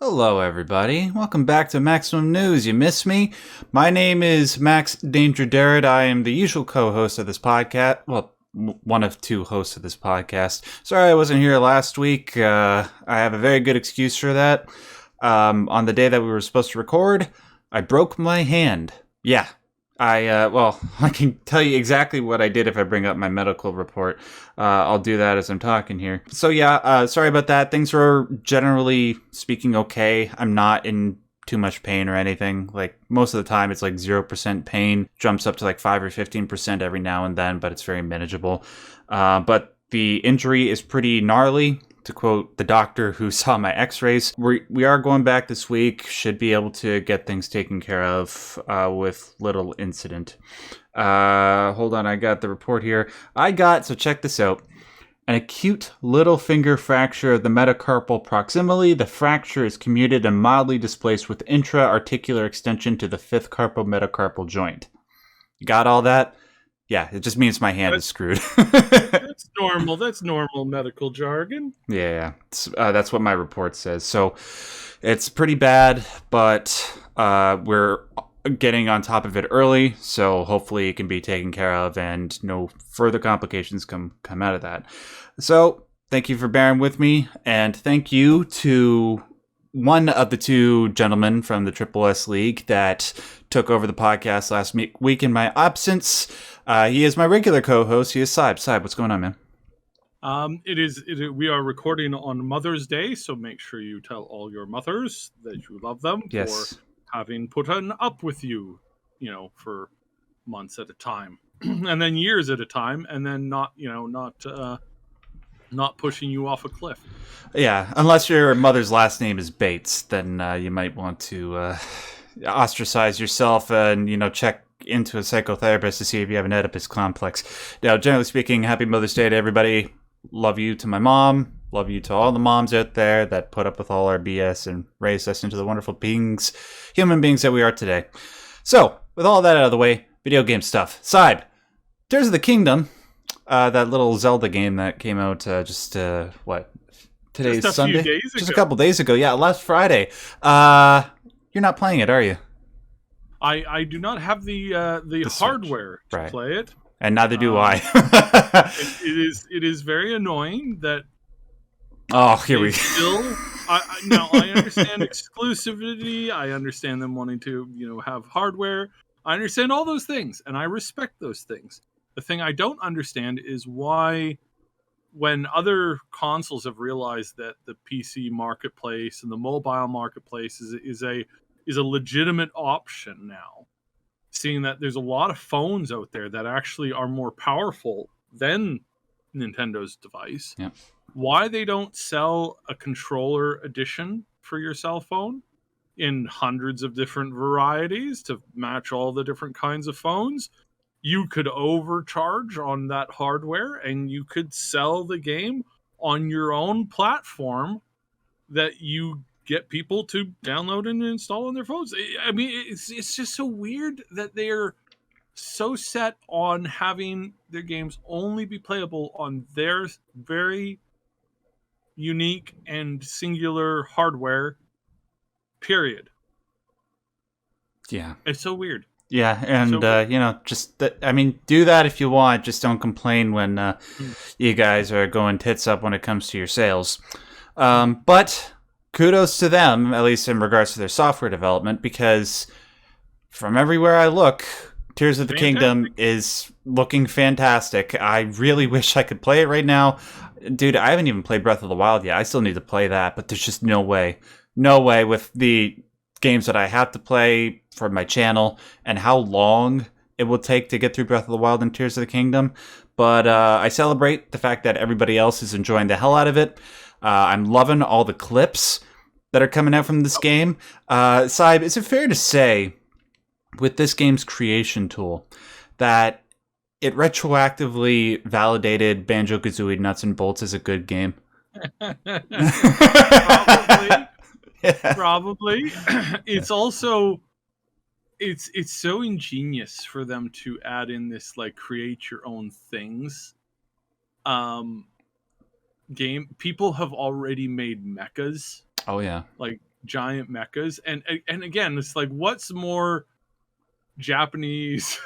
Hello, everybody. Welcome back to Maximum News. You miss me? My name is Max Derrat. I am the usual co-host of this podcast. Well, one of two hosts of this podcast. Sorry I wasn't here last week. I have a very good excuse for that. On the day that we were supposed to record, I broke my hand. Yeah. I can tell you exactly what I did if I bring up my medical report. I'll do that as I'm talking here. So yeah, sorry about that. Things are generally speaking okay. I'm not in too much pain or anything. Like most of the time it's like 0% pain, jumps up to like 5 or 15% every now and then, but it's very manageable. But the injury is pretty gnarly. To quote the doctor who saw my x-rays, we are going back this week. Should be able to get things taken care of with little incident. Hold on, I got the report here. So check this out. An acute little finger fracture of the metacarpal proximally. The fracture is comminuted and mildly displaced with intra-articular extension to the fifth carpal metacarpal joint. You got all that? Yeah, it just means my hand is screwed. That's normal. That's normal medical jargon. Yeah, that's what my report says. So it's pretty bad, but we're getting on top of it early, so hopefully it can be taken care of and no further complications come out of that. So thank you for bearing with me, and thank you to one of the two gentlemen from the Triple S League that took over the podcast last week in my absence. He is my regular co-host. He is Syb. Syb, what's going on, man? We are recording on Mother's Day, so make sure you tell all your mothers that you love them for having put up with you, for months at a time, and then years at a time, and then not pushing you off a cliff. Yeah, unless your mother's last name is Bates, then you might want to ostracize yourself and check into a psychotherapist to see if you have an Oedipus complex. Now, generally speaking, happy Mother's Day to everybody. Love you to my mom. Love you to all the moms out there that put up with all our BS and raised us into the wonderful human beings that we are today. So, with all that out of the way, video game stuff. Syb, Tears of the Kingdom, that little Zelda game that came out today's Sunday? Just a couple days ago. Yeah, last Friday. You're not playing it, are you? I do not have the hardware to play it, and neither do I. It is very annoying that. Oh, here we go. Now I understand exclusivity. I understand them wanting to have hardware. I understand all those things, and I respect those things. The thing I don't understand is why, when other consoles have realized that the PC marketplace and the mobile marketplace is a legitimate option now, seeing that there's a lot of phones out there that actually are more powerful than Nintendo's device. Yeah. Why they don't sell a controller edition for your cell phone in hundreds of different varieties to match all the different kinds of phones? You could overcharge on that hardware and you could sell the game on your own platform that you get people to download and install on their phones. I mean, it's just so weird that they're so set on having their games only be playable on their very unique and singular hardware, period. Yeah. It's so weird. Yeah, and do that if you want. Just don't complain when you guys are going tits up when it comes to your sales. But kudos to them, at least in regards to their software development, because from everywhere I look, Tears of the Kingdom is looking fantastic. I really wish I could play it right now. Dude, I haven't even played Breath of the Wild yet. I still need to play that, but there's just no way. No way with the games that I have to play for my channel and how long it will take to get through Breath of the Wild and Tears of the Kingdom. But I celebrate the fact that everybody else is enjoying the hell out of it. I'm loving all the clips that are coming out from this game. Syb, is it fair to say, with this game's creation tool, that it retroactively validated Banjo-Kazooie Nuts and Bolts as a good game? Probably. It's also it's so ingenious for them to add in this like create your own things game. People have already made mechas. Oh yeah. Like giant mechas, and again, it's like, what's more Japanese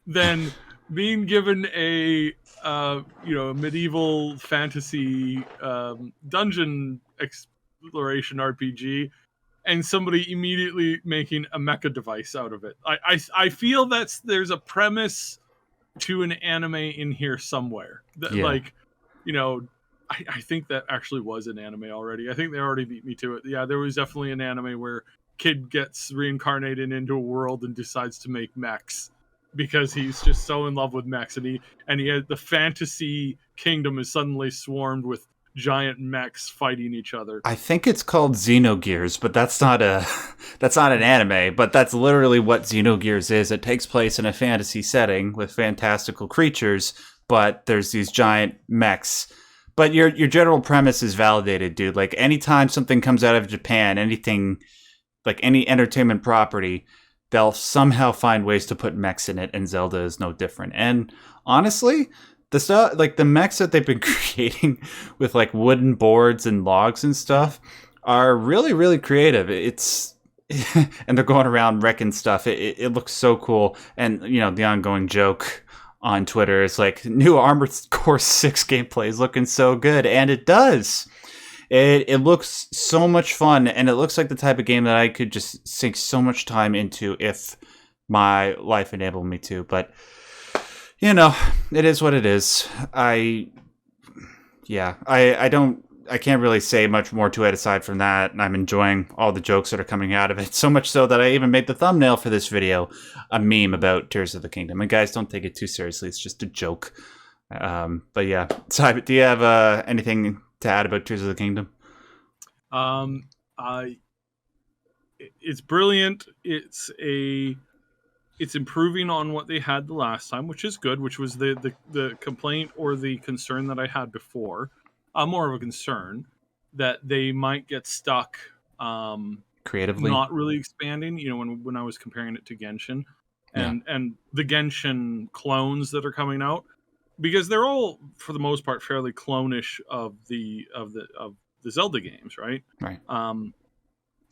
than being given a medieval fantasy dungeon exploration RPG, and somebody immediately making a mecha device out of it. I feel there's a premise to an anime in here somewhere. Yeah. Like, I think that actually was an anime already. I think they already beat me to it. Yeah, there was definitely an anime where kid gets reincarnated into a world and decides to make mechs because he's just so in love with mechs, and he had the fantasy kingdom is suddenly swarmed with giant mechs fighting each other. I think it's called Xenogears, but that's not an anime, but that's literally what Xenogears is. It takes place in a fantasy setting with fantastical creatures, but there's these giant mechs. But your general premise is validated, dude. Like, anytime something comes out of Japan, anything, like any entertainment property, they'll somehow find ways to put mechs in it, and Zelda is no different. And honestly, the stuff, like the mechs that they've been creating with like wooden boards and logs and stuff, are really, really creative. It's and they're going around wrecking stuff. It looks so cool. And the ongoing joke on Twitter is like, new Armored Core 6 gameplay is looking so good, and it does. It looks so much fun, and it looks like the type of game that I could just sink so much time into if my life enabled me to. But it is what it is. I can't really say much more to it aside from that. I'm enjoying all the jokes that are coming out of it. So much so that I even made the thumbnail for this video a meme about Tears of the Kingdom. And guys, don't take it too seriously. It's just a joke. But yeah. Simon, do you have anything to add about Tears of the Kingdom? It's brilliant. It's improving on what they had the last time, which is good, which was the complaint or the concern that I had before. More of a concern that they might get stuck creatively, not really expanding. When I was comparing it to Genshin and the Genshin clones that are coming out, because they're all for the most part fairly clone-ish of the Zelda games, right? Right.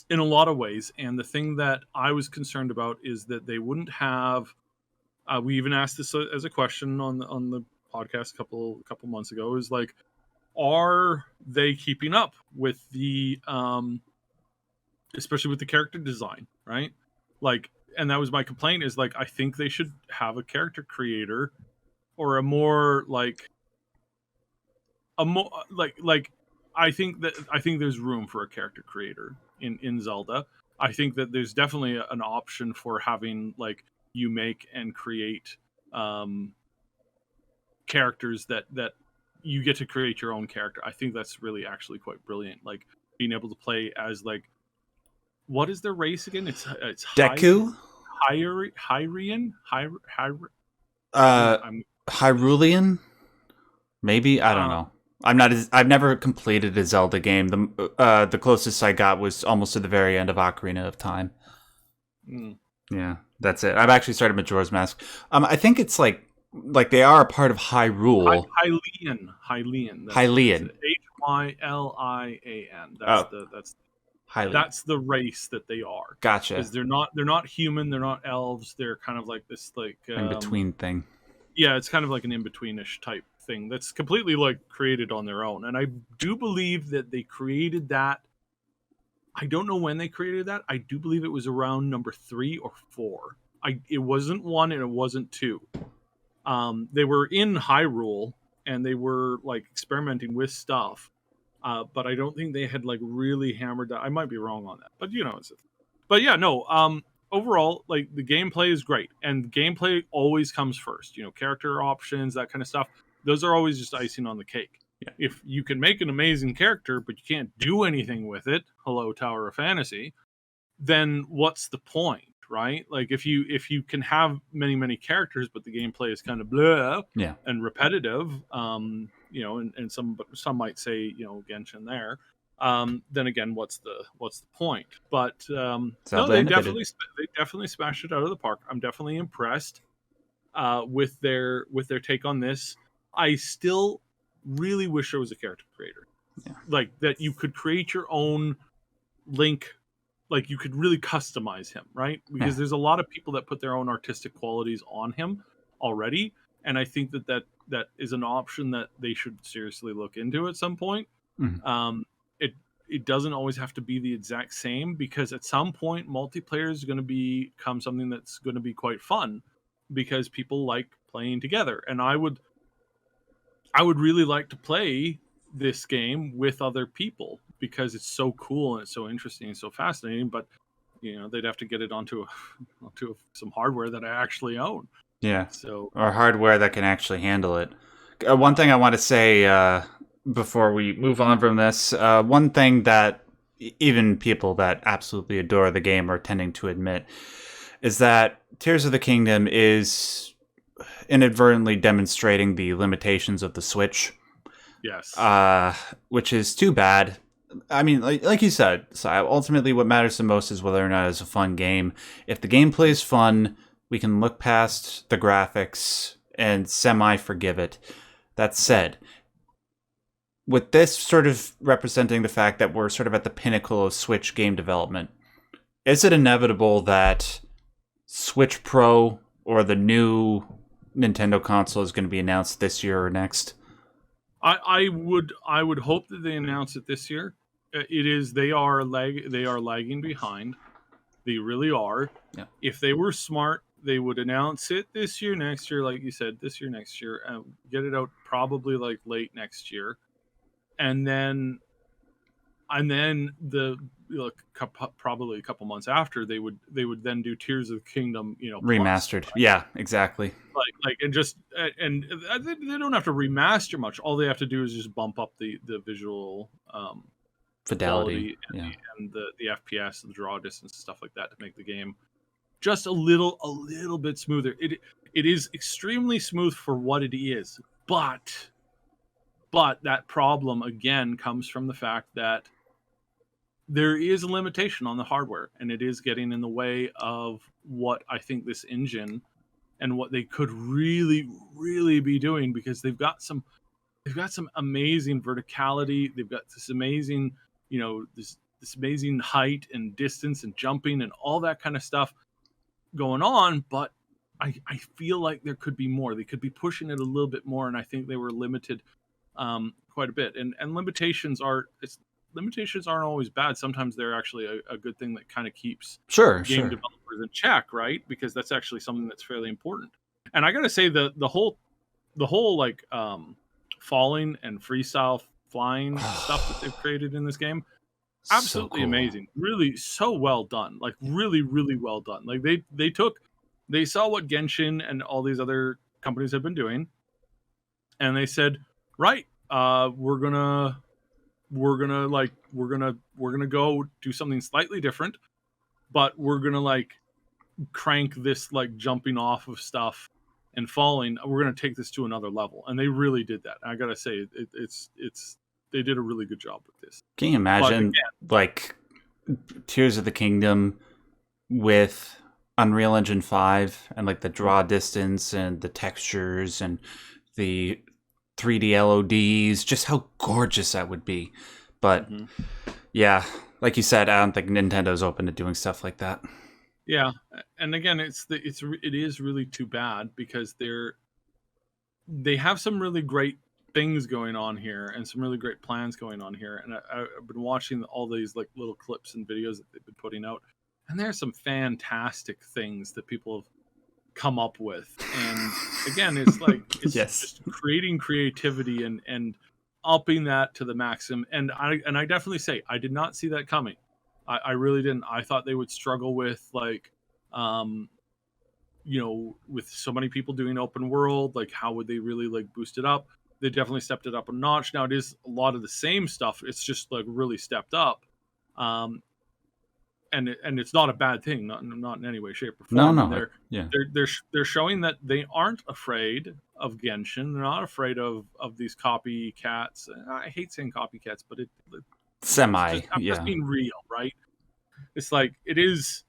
In a lot of ways. And the thing that I was concerned about is that they wouldn't have. We even asked this as a question on the podcast a couple months ago. Is like, are they keeping up with the especially with the character design, right? Like, and that was my complaint, is like, I think they should have a character creator, or I think there's room for a character creator in Zelda. I think that there's definitely an option for having, like, you make and create characters that you get to create your own character. I think that's really actually quite brilliant. Like, being able to play as, like, what is their race again? It's Deku? Hyrian? Hyrulean? Maybe? I don't know. I've never completed a Zelda game. The closest I got was almost to the very end of Ocarina of Time. Yeah, that's it. I've actually started Majora's Mask. I think it's like they are a part of Hyrule. Hylian. Hylian. Hylian. That's the race that they are. Gotcha. Because they're not human. They're not elves. They're kind of like this, like, in between thing. Yeah, it's kind of like an in-betweenish type thing that's completely, like, created on their own. And I do believe that they created that. I don't know when they created that. I do believe it was around number 3 or 4. It wasn't 1 and it wasn't 2. They were in Hyrule and they were, like, experimenting with stuff. But I don't think they had, like, really hammered that. I might be wrong on that, but but yeah, no. Overall, like, the gameplay is great, and gameplay always comes first. Character options, that kind of stuff. Those are always just icing on the cake. Yeah. If you can make an amazing character, but you can't do anything with it, hello, Tower of Fantasy, then what's the point, right? Like, if you can have many characters, but the gameplay is kind of blah, and repetitive, and some might say, Genshin there, then again, what's the point? But no, they definitely smashed it out of the park. I'm definitely impressed with their take on this. I still really wish there was a character creator, like, that you could create your own Link, like you could really customize him, right? Because there's a lot of people that put their own artistic qualities on him already, and I think that is an option that they should seriously look into at some point. Mhm. It doesn't always have to be the exact same, because at some point multiplayer is going to become something that's going to be quite fun, because people like playing together, and I would really like to play this game with other people because it's so cool and it's so interesting and so fascinating. But they'd have to get it onto some hardware that I actually own. Yeah, So or hardware that can actually handle it. One thing I want to say before we move on from this, one thing that even people that absolutely adore the game are tending to admit is that Tears of the Kingdom is inadvertently demonstrating the limitations of the Switch, yes, which is too bad. I mean, like you said, so ultimately what matters the most is whether or not it's a fun game. If the gameplay is fun, we can look past the graphics and semi-forgive it. That said, with this sort of representing the fact that we're sort of at the pinnacle of Switch game development, is it inevitable that Switch Pro or the new Nintendo console is going to be announced this year or next? I would hope that they announce it this year. They are lagging behind. They really are. Yeah. If they were smart, they would announce it this year, next year, like you said, this year, next year, and get it out probably like late next year, and then probably a couple months after, they would then do Tears of the Kingdom, plus, Remastered. Yeah, exactly. and they don't have to remaster much. All they have to do is just bump up the visual Fidelity. quality Yeah. and the FPS, the draw distance, and stuff like that, to make the game just a little bit smoother. It is extremely smooth for what it is, but that problem again comes from the fact that there is a limitation on the hardware, and it is getting in the way of what I think this engine and what they could really be doing, because they've got some amazing verticality. They've got this amazing, this amazing height and distance and jumping and all that kind of stuff going on, but I feel like there could be more. They could be pushing it a little bit more, and I think they were limited quite a bit. And limitations aren't always bad. Sometimes they're actually a good thing that kind of keeps game developers in check, right? Because that's actually something that's fairly important. And I gotta say, the whole like falling and freestyle flying stuff that they've created in this game, absolutely so cool. amazing. Really, so well done. Like really well done. Like they saw what Genshin and all these other companies have been doing, and they said, right, we're gonna go do something slightly different, but we're gonna like crank this like jumping off of stuff and falling. We're gonna take this to another level, and they really did that. I gotta say, it's they did a really good job with this. Can you imagine like Tears of the Kingdom with Unreal Engine 5 and like the draw distance and the textures and the 3D LODs, just how gorgeous that would be. But yeah, like you said, I don't think Nintendo's open to doing stuff like that. Yeah, and again, it is really too bad, because they have some really great things going on here and some really great plans going on here. And I've been watching all these like little clips and videos that they've been putting out, and there's some fantastic things that people have come up with. And again, it's like it's just creating creativity and upping that to the maximum. And I definitely say I did not see that coming. I really didn't. I thought they would struggle with like with so many people doing open world, like how would they really like boost it up? They definitely stepped it up a notch. Now it is a lot of the same stuff. It's just like really stepped up. And it's not a bad thing, not in any way, shape, or form. No. They're showing that they aren't afraid of Genshin. They're not afraid of these copycats. I hate saying copycats, but I'm just being real, right? It's like it is.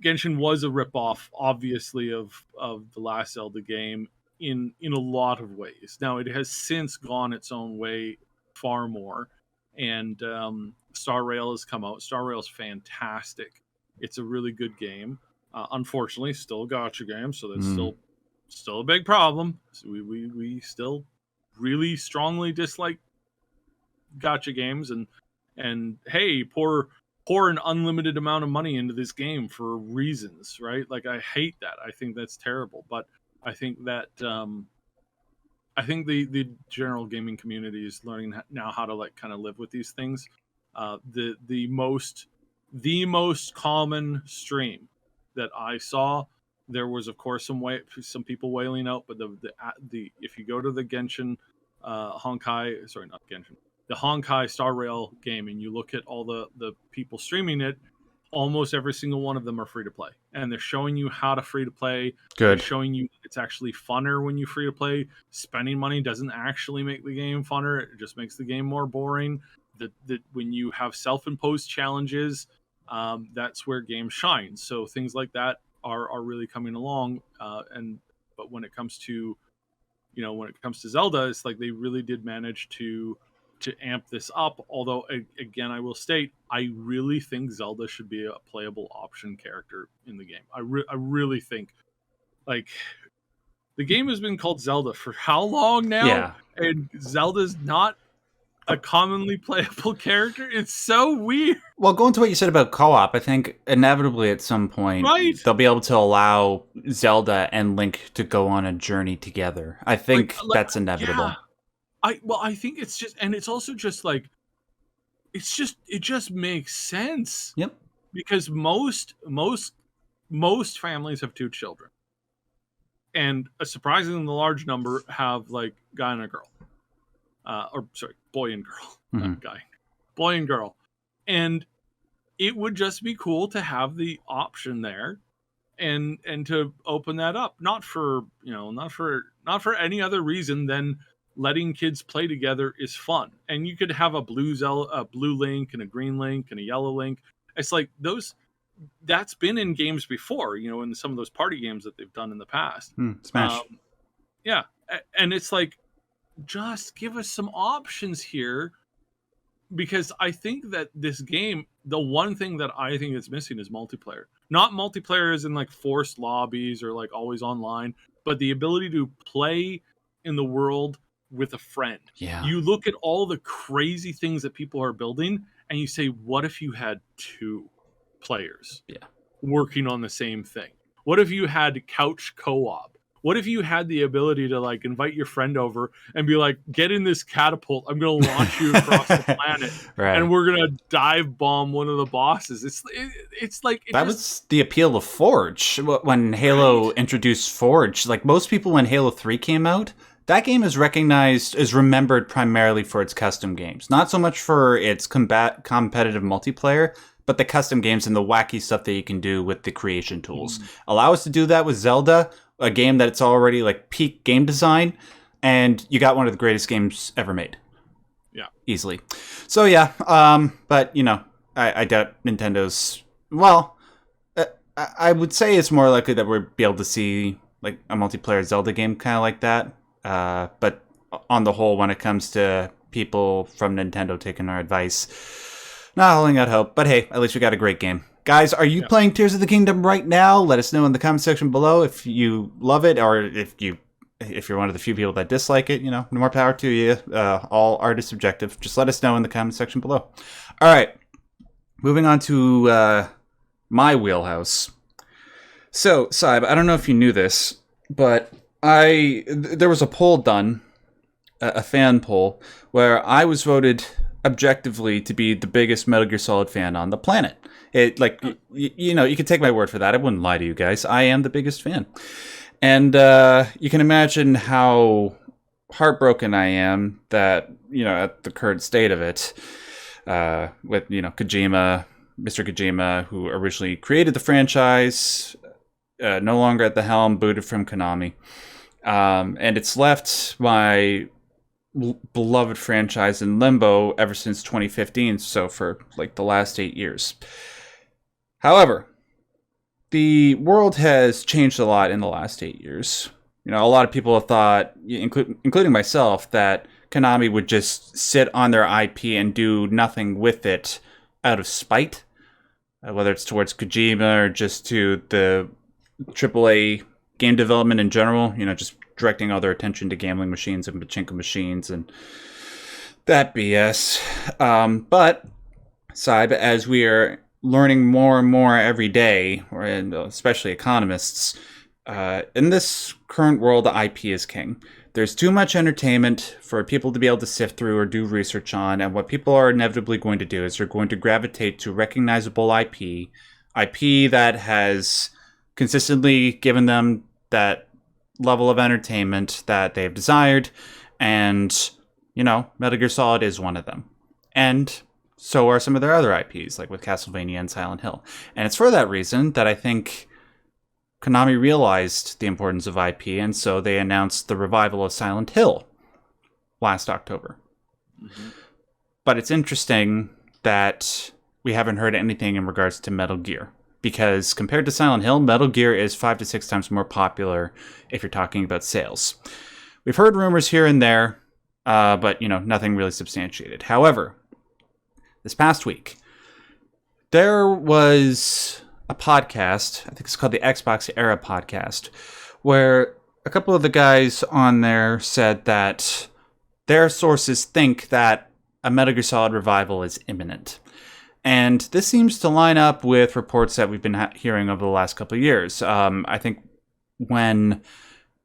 Genshin was a ripoff, obviously, of the last Zelda game in a lot of ways. Now it has since gone its own way far more, and Star Rail has come out. Star Rail's fantastic. It's a really good game. Unfortunately, still a gacha game, so that's still a big problem. So we still really strongly dislike gacha games, and hey, pour an unlimited amount of money into this game for reasons, right? Like, I hate that. I think that's terrible. But I think that I think the general gaming community is learning now how to like kind of live with these things. The most common stream that I saw, there was of course some people wailing out, but the if you go to the Genshin Honkai, sorry, not Genshin, the Honkai Star Rail game, and you look at all the people streaming it, almost every single one of them are free to play, and they're showing you how to free to play. Good. They're showing you it's actually funner when you free to play. Spending money doesn't actually make the game funner; it just makes the game more boring. That when you have self-imposed challenges, that's where games shine. So things like that are really coming along. But when it comes to Zelda, it's like they really did manage to amp this up. Although, again, I will state, I really think Zelda should be a playable option character in the game. I really think, like, the game has been called Zelda for how long now? Yeah. And Zelda's not a commonly playable character. It's so weird. Well, going to what you said about co-op, I think inevitably at some point they'll be able to allow Zelda and Link to go on a journey together. I think that's inevitable. Yeah. I think it's just, and it's also just like, it just makes sense. Yep. Because most families have 2 children, and a surprisingly large number have like guy and a girl, boy and girl, not guy, boy and girl, and it would just be cool to have the option there, and to open that up, not for any other reason than letting kids play together is fun. And you could have a blue Link and a green Link and a yellow Link. It's like that's been in games before, in some of those party games that they've done in the past. Smash. Yeah. And it's like, just give us some options here, because I think that this game, the one thing that I think is missing is multiplayer. Not multiplayer as in like forced lobbies or like always online, but the ability to play in the world with a friend. Yeah. You look at all the crazy things that people are building and you say, what if you had 2 players working on the same thing? What if you had couch co-op? What if you had the ability to like invite your friend over and be like, get in this catapult, I'm going to launch you across the planet, and we're going to dive bomb one of the bosses. It's like was the appeal of Forge when Halo introduced Forge. Like, most people, when Halo 3 came out, that game is remembered primarily for its custom games, not so much for its competitive multiplayer, but the custom games and the wacky stuff that you can do with the creation tools. Allow us to do that with Zelda, a game that's already like peak game design, and you got one of the greatest games ever made. Yeah, easily. So yeah, but I doubt Nintendo's. Well, I would say it's more likely that we'll be able to see like a multiplayer Zelda game kind of like that. But on the whole, when it comes to people from Nintendo taking our advice, not holding out hope. But hey, at least we got a great game. Guys, are you playing Tears of the Kingdom right now? Let us know in the comment section below if you love it, or if you're one of the few people that dislike it. More power to you. All art is subjective. Just let us know in the comment section below. All right, moving on to my wheelhouse. So, Saib, I don't know if you knew this, but there was a poll done, a fan poll, where I was voted objectively to be the biggest Metal Gear Solid fan on the planet. It you can take my word for that. I wouldn't lie to you guys. I am the biggest fan, and you can imagine how heartbroken I am that at the current state of it, with Kojima, Mr. Kojima, who originally created the franchise, no longer at the helm, booted from Konami, and it's left my beloved franchise in limbo ever since 2015, so for like the last 8 years. However, the world has changed a lot in the last 8 years. A lot of people have thought, including myself, that Konami would just sit on their IP and do nothing with it out of spite, whether it's towards Kojima or just to the AAA game development in general, just directing all their attention to gambling machines and pachinko machines and that BS. But, Saib, as we are learning more and more every day, and especially economists, in this current world, the IP is king. There's too much entertainment for people to be able to sift through or do research on, and what people are inevitably going to do is they're going to gravitate to recognizable IP that has consistently given them that level of entertainment that they've desired, and, Metal Gear Solid is one of them. And so are some of their other IPs, like with Castlevania and Silent Hill. And it's for that reason that I think Konami realized the importance of IP, and so they announced the revival of Silent Hill last October. Mm-hmm. But it's interesting that we haven't heard anything in regards to Metal Gear, because compared to Silent Hill, Metal Gear is 5 to 6 times more popular if you're talking about sales. We've heard rumors here and there, but, nothing really substantiated. However, this past week, there was a podcast, I think it's called the Xbox Era Podcast, where a couple of the guys on there said that their sources think that a Metal Gear Solid revival is imminent. And this seems to line up with reports that we've been hearing over the last couple of years. I think when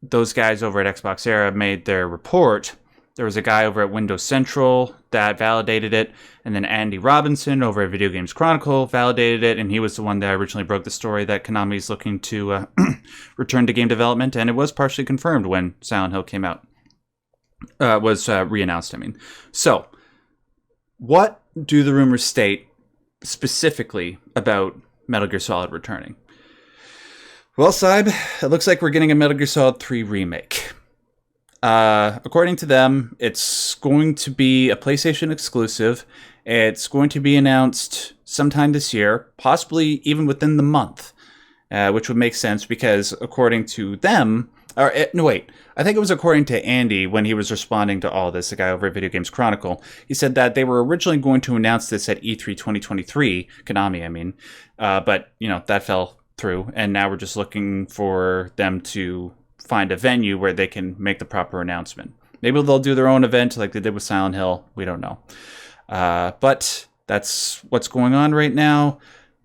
those guys over at Xbox Era made their report, there was a guy over at Windows Central that validated it, and then Andy Robinson over at Video Games Chronicle validated it, and he was the one that originally broke the story that Konami is looking to return to game development, and it was partially confirmed when Silent Hill came out. Was re-announced, I mean. So, what do the rumors state specifically about Metal Gear Solid returning? Well, Saib, it looks like we're getting a Metal Gear Solid 3 Remake. According to them, it's going to be a PlayStation exclusive. It's going to be announced sometime this year, possibly even within the month, which would make sense because according to them, I think it was according to Andy when he was responding to all this, the guy over at Video Games Chronicle. He said that they were originally going to announce this at E3 2023, Konami, I mean, but, that fell through, and now we're just looking for them to find a venue where they can make the proper announcement. Maybe they'll do their own event like they did with Silent Hill. We don't know. But that's what's going on right now.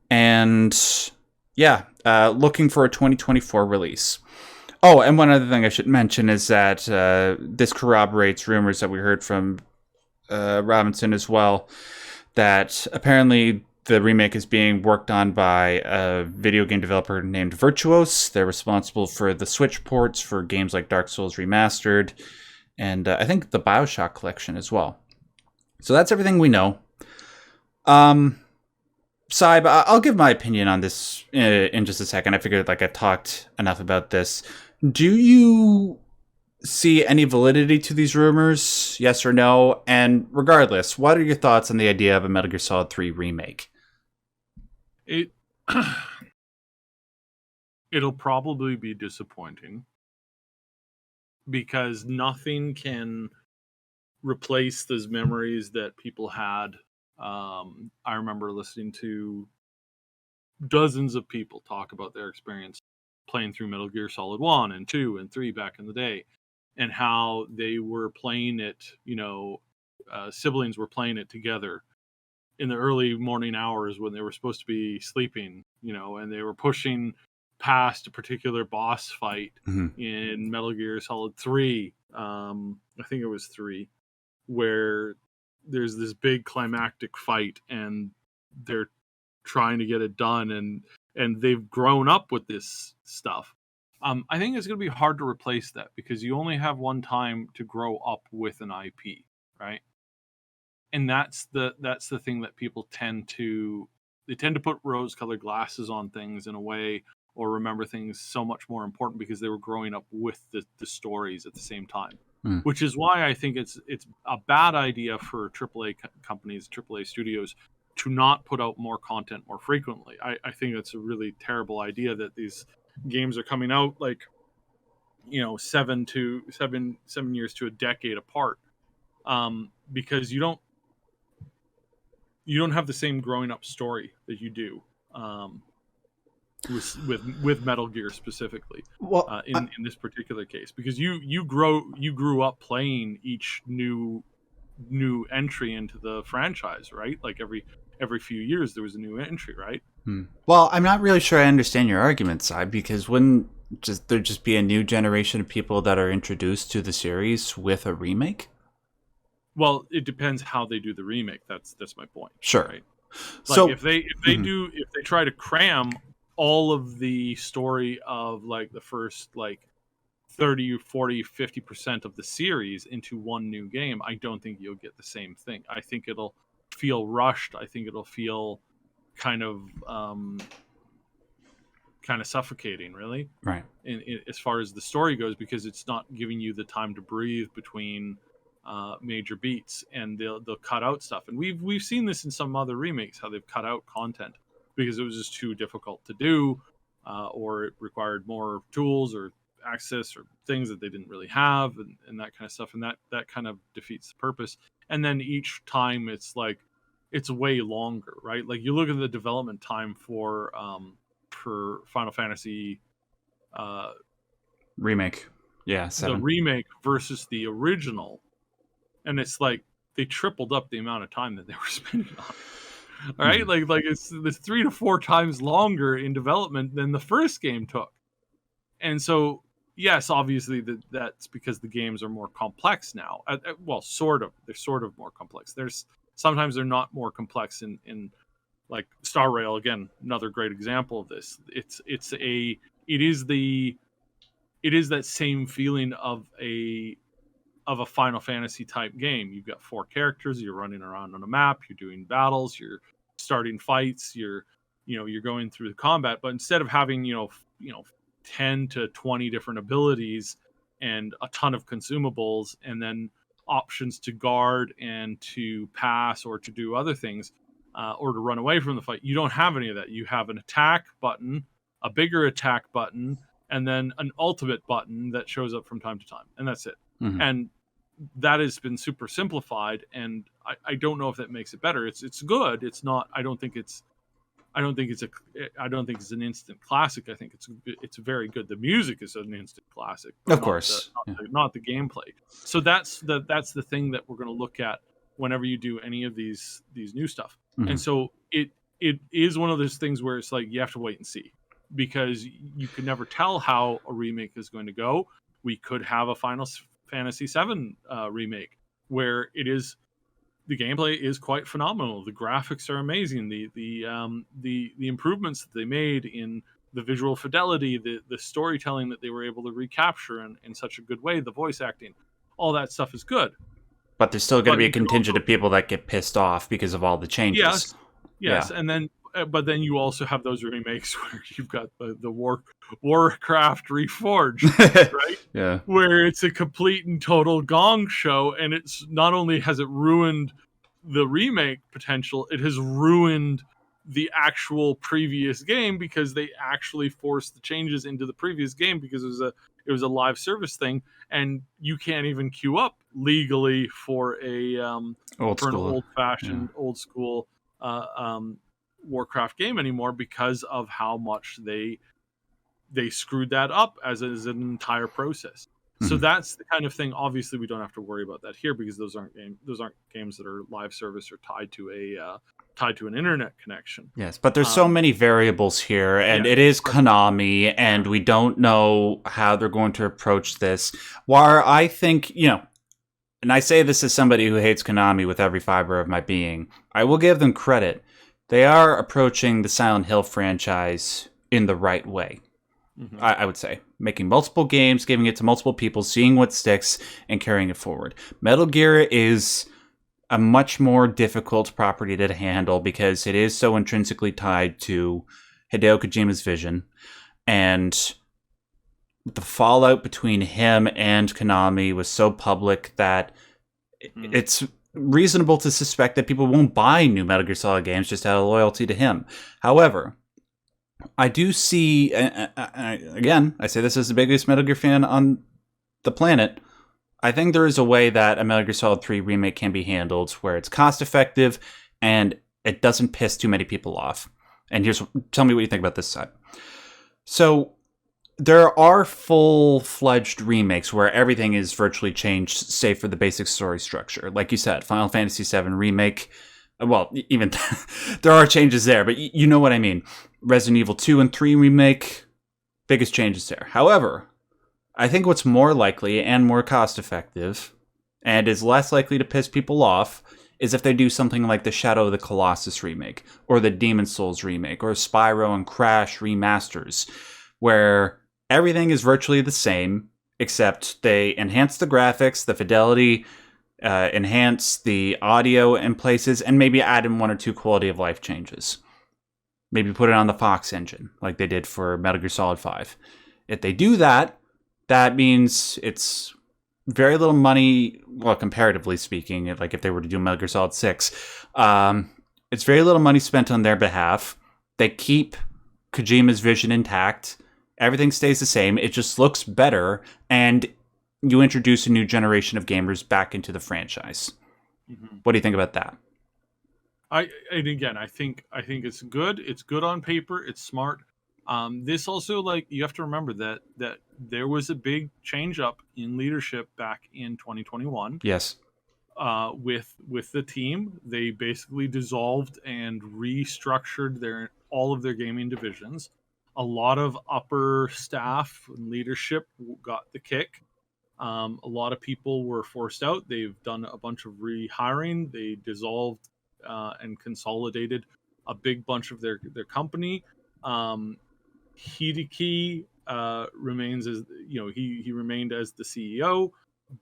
And looking for a 2024 release. Oh, and one other thing I should mention is that this corroborates rumors that we heard from Robinson as well, that apparently the remake is being worked on by a video game developer named Virtuos. They're responsible for the Switch ports for games like Dark Souls Remastered, and I think the BioShock collection as well. So that's everything we know. Saib, I'll give my opinion on this in just a second. I figured I've talked enough about this. Do you see any validity to these rumors? Yes or no? And regardless, what are your thoughts on the idea of a Metal Gear Solid 3 remake? It'll probably be disappointing because nothing can replace those memories that people had. I remember listening to dozens of people talk about their experience playing through Metal Gear Solid 1 and 2 and 3 back in the day, and how they were playing it, siblings were playing it together in the early morning hours when they were supposed to be sleeping, and they were pushing past a particular boss fight in Metal Gear Solid 3. I think it was 3, where there's this big climactic fight and they're trying to get it done, and they've grown up with this stuff. I think it's going to be hard to replace that because you only have one time to grow up with an IP, right? And that's the thing that people tend to put rose-colored glasses on things in a way, or remember things so much more important because they were growing up with the stories at the same time. Which is why I think it's a bad idea for AAA companies, AAA studios, to not put out more content more frequently. I think that's a really terrible idea that these games are coming out 7 years to a decade apart. because you don't have the same growing up story that you do with Metal Gear specifically. Well, in this particular case, because you grew up playing each new entry into the franchise, right? Like every few years there was a new entry, right? Well, I'm not really sure I understand your argument, side, because wouldn't there just be a new generation of people that are introduced to the series with a remake? Well, it depends how they do the remake. That's my point. Sure. Right? Like if they try to cram all of the story of like the first like 30, 40, 50% of the series into one new game, I don't think you'll get the same thing. I think it'll feel rushed. I think it'll feel kind of suffocating, really. Right. As far as the story goes, because it's not giving you the time to breathe between major beats, and they'll cut out stuff. And we've seen this in some other remakes, how they've cut out content because it was just too difficult to do, or it required more tools or access or things that they didn't really have, and that kind of stuff. And that kind of defeats the purpose. And then each time it's like it's way longer, right? Like you look at the development time for Final Fantasy remake, yeah, 7. The remake versus the original, and it's like they tripled up the amount of time that they were spending on it. All right, like it's 3 to 4 times longer in development than the first game took. And so yes, obviously that's because the games are more complex now. Well, sort of. They're sort of more complex. Sometimes they're not more complex in like Star Rail, again, another great example of this. It is that same feeling of a Final Fantasy type game. You've got 4 characters, you're running around on a map, you're doing battles, you're starting fights, you're going through the combat, but instead of having 10 to 20 different abilities and a ton of consumables and then options to guard and to pass or to do other things, or to run away from the fight, you don't have any of that. You have an attack button, a bigger attack button, and then an ultimate button that shows up from time to time, and that's it. And that has been super simplified, and I don't know if that makes it better. It's good. It's not. I don't think it's an instant classic. I think it's very good. The music is an instant classic, of course, not the gameplay. So that's the thing that we're going to look at whenever you do any of these new stuff. And so it is one of those things where it's like you have to wait and see, because you can never tell how a remake is going to go. We could have a Final Fantasy VII remake where the gameplay is quite phenomenal. The graphics are amazing. The improvements that they made in the visual fidelity, the storytelling that they were able to recapture in such a good way, the voice acting, all that stuff is good. But there's still going to be a contingent of people that get pissed off because of all the changes. Yes, yeah. And then, but then you also have those remakes where you've got the Warcraft Reforged, right? Yeah. Where it's a complete and total gong show, and it's not only has it ruined the remake potential, it has ruined the actual previous game, because they actually forced the changes into the previous game because it was a live service thing, and you can't even queue up legally for an old-fashioned, old school Warcraft game anymore, because of how much they screwed that up as an entire process. So that's the kind of thing. Obviously, we don't have to worry about that here, because those aren't games that are live service or tied to an internet connection. Yes, but there's so many variables here, and it is Konami, and we don't know how they're going to approach this. Where I think, and I say this as somebody who hates Konami with every fiber of my being, I will give them credit. They are approaching the Silent Hill franchise in the right way. I would say. Making multiple games, giving it to multiple people, seeing what sticks, and carrying it forward. Metal Gear is a much more difficult property to handle because it is so intrinsically tied to Hideo Kojima's vision. And the fallout between him and Konami was so public that it's reasonable to suspect that people won't buy new Metal Gear Solid games just out of loyalty to him. However, I do see, again, I say this as the biggest Metal Gear fan on the planet, I think there is a way that a Metal Gear Solid 3 remake can be handled where it's cost effective and it doesn't piss too many people off. And tell me what you think about this side. So there are full-fledged remakes where everything is virtually changed, save for the basic story structure. Like you said, Final Fantasy VII Remake. Well, even there are changes there, but you know what I mean. Resident Evil 2 and 3 Remake, biggest changes there. However, I think what's more likely and more cost-effective, and is less likely to piss people off, is if they do something like the Shadow of the Colossus remake, or the Demon's Souls remake, or Spyro and Crash remasters, where everything is virtually the same, except they enhance the graphics, the fidelity, enhance the audio in places, and maybe add in one or two quality of life changes. Maybe put it on the Fox engine, like they did for Metal Gear Solid 5. If they do that, that means it's very little money, well, comparatively speaking, like if they were to do Metal Gear Solid 6, it's very little money spent on their behalf. They keep Kojima's vision intact. Everything stays the same. It just looks better, and you introduce a new generation of gamers back into the franchise. Mm-hmm. What do you think about that? I think it's good. It's good on paper. It's smart. This also, like, you have to remember that there was a big change up in leadership back in 2021. Yes. With the team, they basically dissolved and restructured all of their gaming divisions. A lot of upper staff and leadership got the kick. A lot of people were forced out. They've done a bunch of rehiring. They dissolved and consolidated a big bunch of their company. Hideki remains as he remained as the CEO,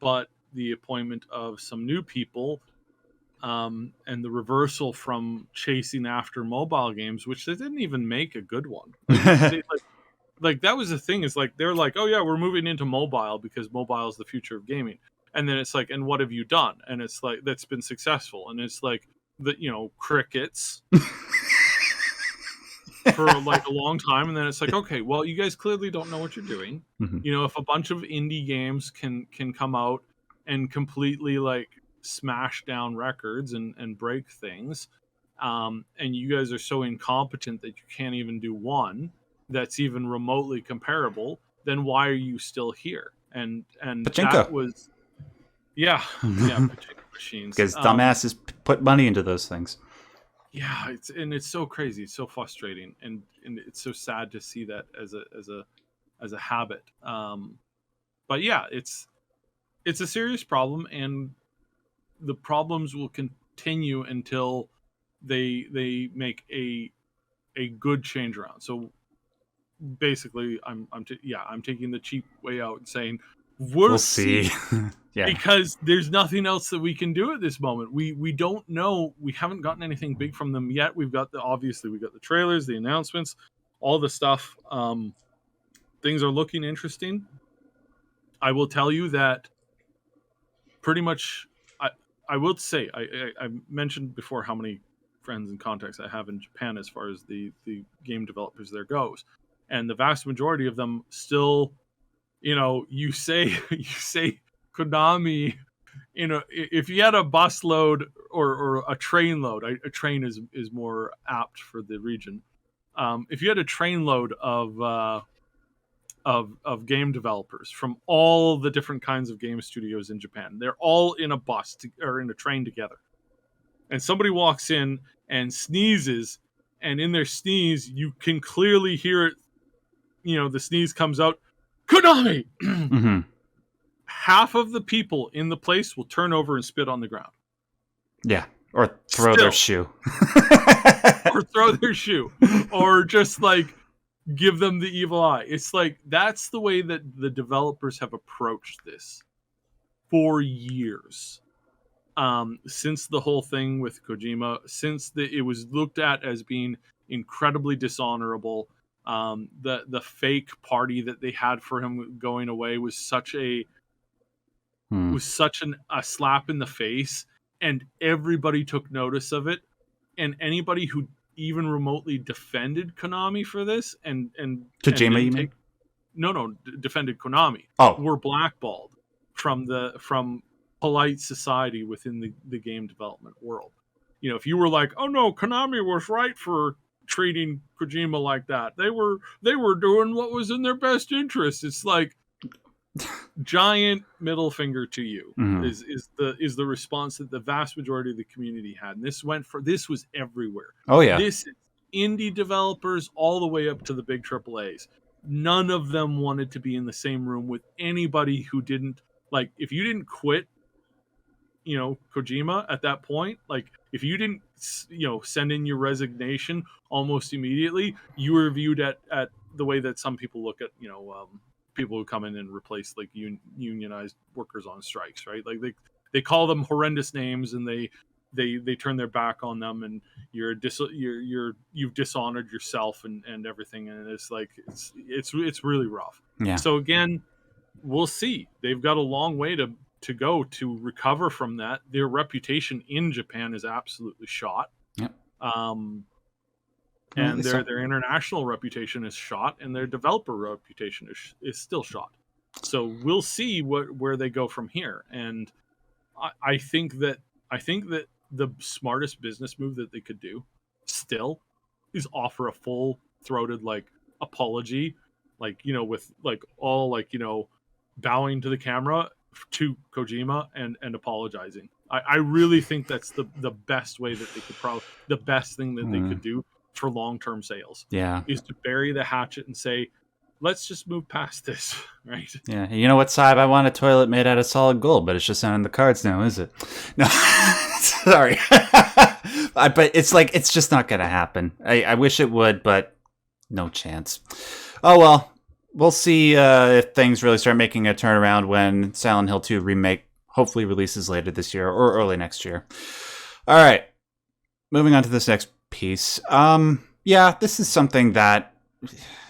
but the appointment of some new people and the reversal from chasing after mobile games, which they didn't even make a good one. Like that was the thing, is like they're like, oh yeah, we're moving into mobile because mobile is the future of gaming. And then it's like, and what have you done? And it's like, that's been successful. And it's like crickets for like a long time. And then it's like, okay, well, you guys clearly don't know what you're doing. Mm-hmm. If a bunch of indie games can come out and completely like smash down records and break things, and you guys are so incompetent that you can't even do one that's even remotely comparable, then why are you still here? And Pachinko. That was Pachinko machines, because dumbasses put money into those things. Yeah, it's so crazy, it's so frustrating, and it's so sad to see that as a habit. But yeah, it's a serious problem, and the problems will continue until they make a good change around. So basically, I'm taking the cheap way out and saying we'll see. Yeah. Because there's nothing else that we can do at this moment. We don't know. We haven't gotten anything big from them yet. We've got the trailers, the announcements, all the stuff. Things are looking interesting. I will tell you that pretty much. I will say I mentioned before how many friends and contacts I have in Japan as far as the game developers there goes, and the vast majority of them still, you say Konami, if you had a bus load or a train load, a train is more apt for the region. If you had a train load of game developers from all the different kinds of game studios in Japan, they're all in a bus or in a train together, and somebody walks in and sneezes, and in their sneeze you can clearly hear it. The sneeze comes out, Konami. Mm-hmm. Half of the people in the place will turn over and spit on the ground. Yeah, or throw their shoe. Or just like give them the evil eye. It's like, that's the way that the developers have approached this for years. Since the whole thing with Kojima, since it was looked at as being incredibly dishonorable. The fake party that they had for him going away was such a slap in the face, and everybody took notice of it, and anybody who even remotely defended Konami for this and Kojima, you mean? No, defended Konami. Oh, were blackballed. from polite society within the game development world. You know, if you were like, oh no, Konami was right for treating Kojima like that, they were doing what was in their best interest. It's like giant middle finger to you is the response that the vast majority of the community had. And this was everywhere. Oh yeah. This indie developers all the way up to the big AAAs. None of them wanted to be in the same room with anybody who didn't, like, if you didn't quit, you know, Kojima at that point, like if you didn't, you know, send in your resignation almost immediately, you were viewed at the way that some people look at, you know, people who come in and replace like unionized workers on strikes, right? Like they call them horrendous names and they turn their back on them, and you've dishonored yourself and everything, and it's like it's really rough. Yeah. So again, we'll see. They've got a long way to go to recover from that. Their reputation in Japan is absolutely shot. Yep. And their international reputation is shot, and their developer reputation is still shot. So we'll see where they go from here. And I think that the smartest business move that they could do still is offer a full-throated like apology, like, you know, with like all like, you know, bowing to the camera to Kojima and apologizing. I really think that's the best way that they could the best thing that they could do for long-term sales. Yeah. Is to bury the hatchet and say, let's just move past this, right? Yeah. You know what, Saib? I want a toilet made out of solid gold, but it's just not in the cards now, is it? No. Sorry. But it's like, it's just not going to happen. I wish it would, but no chance. Oh, well. We'll see if things really start making a turnaround when Silent Hill 2 Remake hopefully releases later this year or early next year. All right. Moving on to this next piece. Yeah, this is something that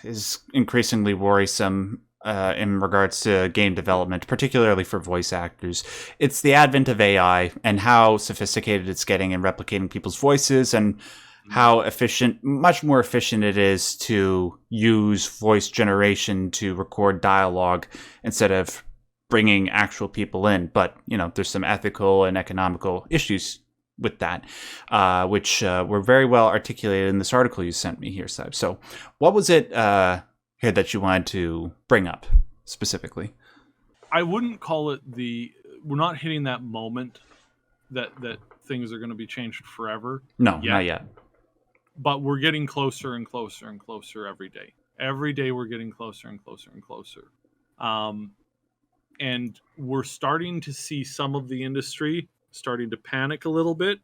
is increasingly worrisome in regards to game development, particularly for voice actors. It's the advent of AI and how sophisticated it's getting in replicating people's voices, and how much more efficient it is to use voice generation to record dialogue instead of bringing actual people in. But, you know, there's some ethical and economical issues with that, which were very well articulated in this article you sent me here, Seb. So what was it here that you wanted to bring up specifically? I wouldn't call it we're not hitting that moment that things are going to be changed forever. No, not yet. But we're getting closer and closer and closer every day. Every day we're getting closer and closer and closer. And we're starting to see some of the industry starting to panic a little bit.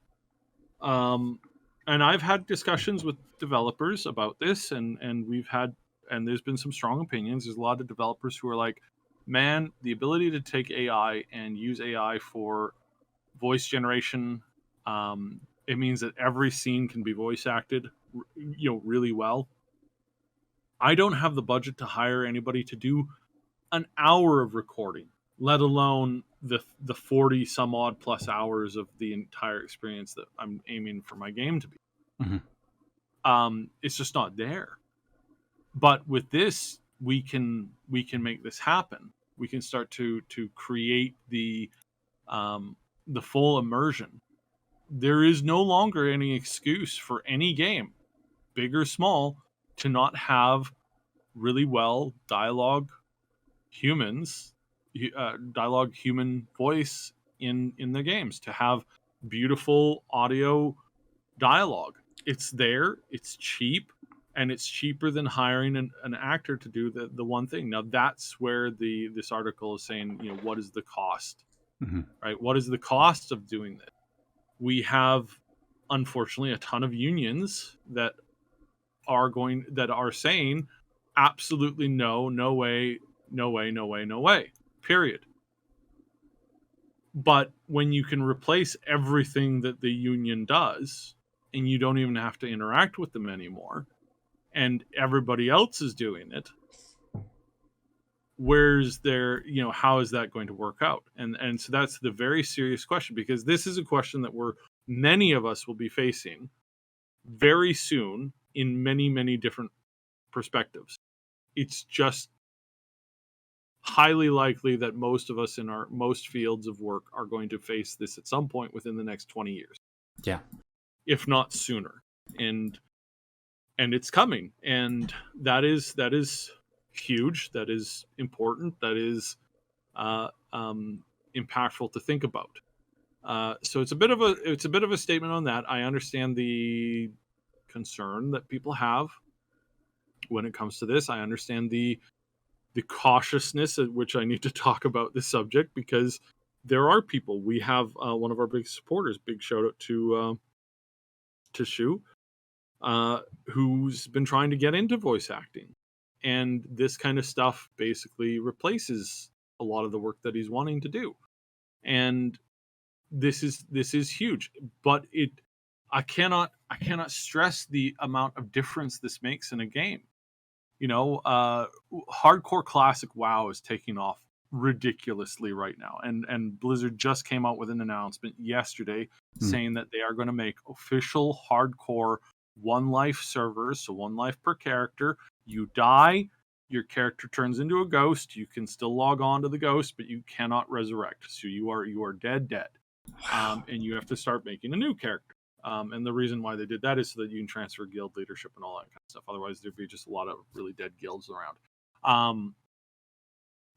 And I've had discussions with developers about this, and there's been some strong opinions. There's a lot of developers who are like, man, the ability to take AI and use AI for voice generation, it means that every scene can be voice acted, you know, really well. I don't have the budget to hire anybody to do an hour of recording, let alone the 40 some odd plus hours of the entire experience that I'm aiming for my game to be. Mm-hmm. It's just not there. But with this, we can make this happen. We can start to create the full immersion. There is no longer any excuse for any game, big or small, to not have really well dialogue human voice in the games, to have beautiful audio dialogue. It's there, it's cheap, and it's cheaper than hiring an actor to do the one thing. Now that's where this article is saying, you know, what is the cost? Mm-hmm. Right? What is the cost of doing this? We have, unfortunately, a ton of unions that are saying absolutely no way, period. But when you can replace everything that the union does, and you don't even have to interact with them anymore, and everybody else is doing it, how is that going to work out? And so that's the very serious question, because this is a question that many of us will be facing very soon in many, many different perspectives. It's just highly likely that most of us in our most fields of work are going to face this at some point within the next 20 years. Yeah. If not sooner. And it's coming. And that is huge. That is important. That is impactful to think about. So it's a bit of a statement on that. I understand the concern that people have when it comes to this. I understand the cautiousness at which I need to talk about this subject, because there are people. We have one of our big supporters. Big shout out to Shu, who's been trying to get into voice acting, and this kind of stuff basically replaces a lot of the work that he's wanting to do. And this is huge, but I cannot stress the amount of difference this makes in a game. Hardcore classic WoW is taking off ridiculously right now, and Blizzard just came out with an announcement yesterday saying that they are going to make official hardcore one life servers, so one life per character. You die, your character turns into a ghost. You can still log on to the ghost, but you cannot resurrect. So you are dead. And you have to start making a new character. And the reason why they did that is so that you can transfer guild leadership and all that kind of stuff. Otherwise, there'd be just a lot of really dead guilds around.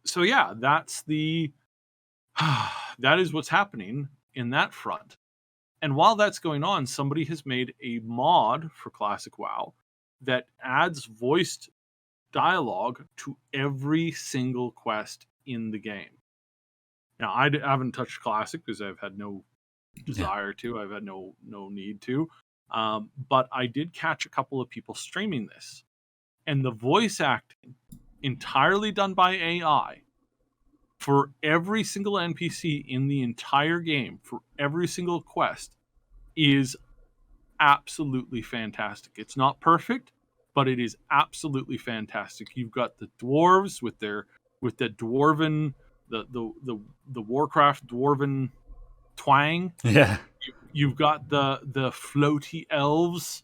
So yeah, that's that is what's happening in that front. And while that's going on, somebody has made a mod for Classic WoW that adds voiced dialogue to every single quest in the game. Now, I haven't touched Classic because I've had no desire to. I've had no need to. But I did catch a couple of people streaming this. And the voice acting, entirely done by AI, for every single NPC in the entire game, for every single quest, is absolutely fantastic. It's not perfect, but it is absolutely fantastic. You've got the dwarves with the dwarven, the Warcraft dwarven twang. Yeah. You've got the floaty elves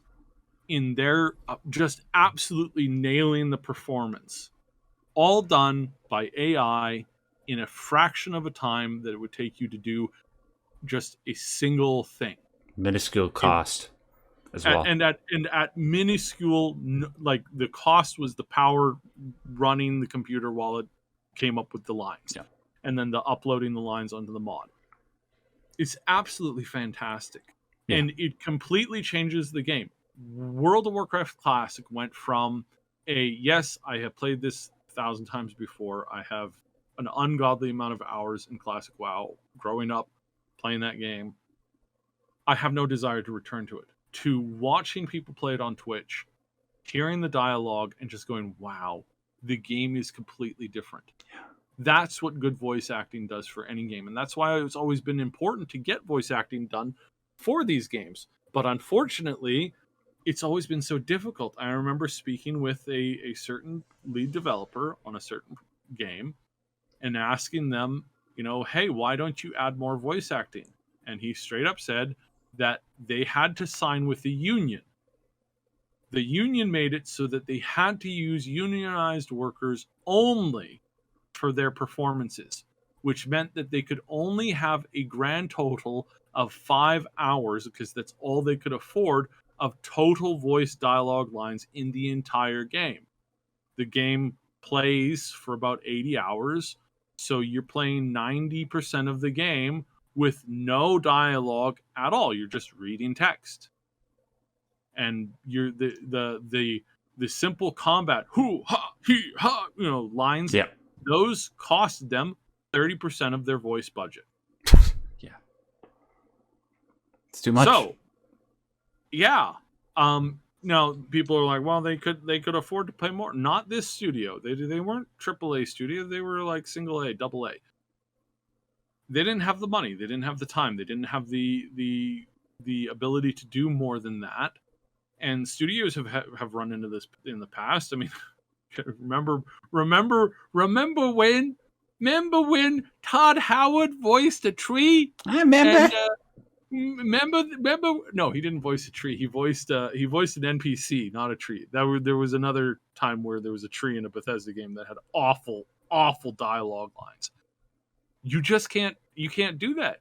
in there, just absolutely nailing the performance. All done by AI in a fraction of a time that it would take you to do just a single thing. Minuscule cost as well. And at minuscule, like the cost was the power running the computer while it came up with the lines. Yeah. And then the uploading the lines onto the mod. It's absolutely fantastic. Yeah. And it completely changes the game. World of Warcraft Classic went from yes, I have played this 1,000 times before. I have an ungodly amount of hours in Classic WoW growing up playing that game. I have no desire to return to it. To watching people play it on Twitch, hearing the dialogue, and just going, wow, the game is completely different. Yeah. That's what good voice acting does for any game. And that's why it's always been important to get voice acting done for these games. But unfortunately, it's always been so difficult. I remember speaking with a certain lead developer on a certain game and asking them, hey, why don't you add more voice acting? And he straight up said that they had to sign with the union. The union made it so that they had to use unionized workers only for their performances, which meant that they could only have a grand total of 5 hours, because that's all they could afford, of total voice dialogue lines in the entire game. The game plays for about 80 hours, so you're playing 90% of the game with no dialogue at all. You're just reading text. And you're the simple combat, hoo, ha, he, ha, lines, yeah, those cost them 30% of their voice budget. Yeah. It's too much. So, yeah. Now people are like, well, they could afford to pay more. Not this studio. They weren't AAA studio. They were like single A, double A. They didn't have the money. They didn't have the time. They didn't have the ability to do more than that. And studios have run into this in the past. I mean, remember when Todd Howard voiced a tree? I remember. And, remember? No, he didn't voice a tree. He voiced an NPC, not a tree. There was another time where there was a tree in a Bethesda game that had awful awful dialogue lines. You just can't do that.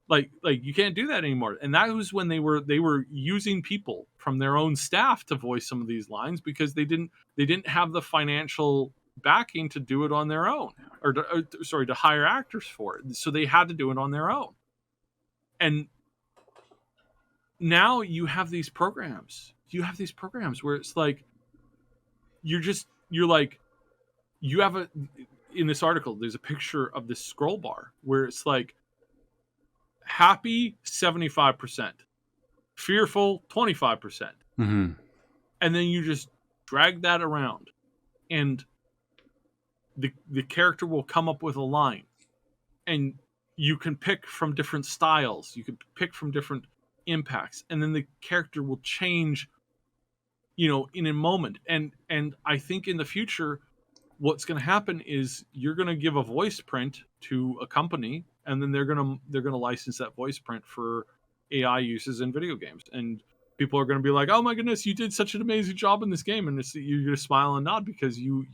Like you can't do that anymore. And that was when they were using people from their own staff to voice some of these lines because they didn't have the financial backing to do it on their own, or to hire actors for it. So they had to do it on their own. And now you have these programs. You have these programs where it's like you have in this article, there's a picture of this scroll bar where it's like happy 75%, fearful 25%. Mm-hmm. And then you just drag that around and the character will come up with a line, and you can pick from different styles, you can pick from different impacts, and then the character will change, in a moment. And I think in the future what's going to happen is you're going to give a voice print to a company, and then they're going to license that voice print for AI uses in video games, and people are going to be like, oh my goodness, you did such an amazing job in this game, and you're going to smile and nod because you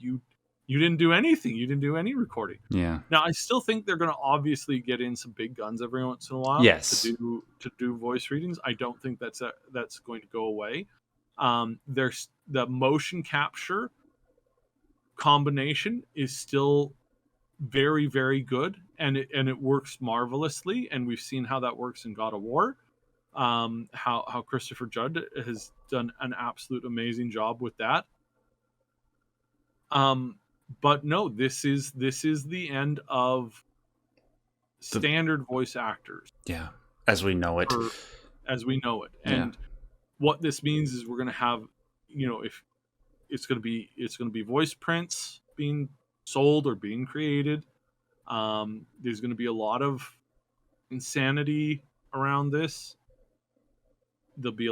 didn't do anything, you didn't do any recording. Yeah. Now I still think they're going to obviously get in some big guns every once in a while, yes, to do voice readings. I don't think that's going to go away. There's the motion capture combination is still very, very good, and it works marvelously, and we've seen how that works in God of War. How Christopher Judd has done an absolute amazing job with that. But no, this is the end of standard voice actors. Yeah, as we know it. And what this means is we're going to have, if it's going to be voice prints being sold or being created. There's going to be a lot of insanity around this. There's going to be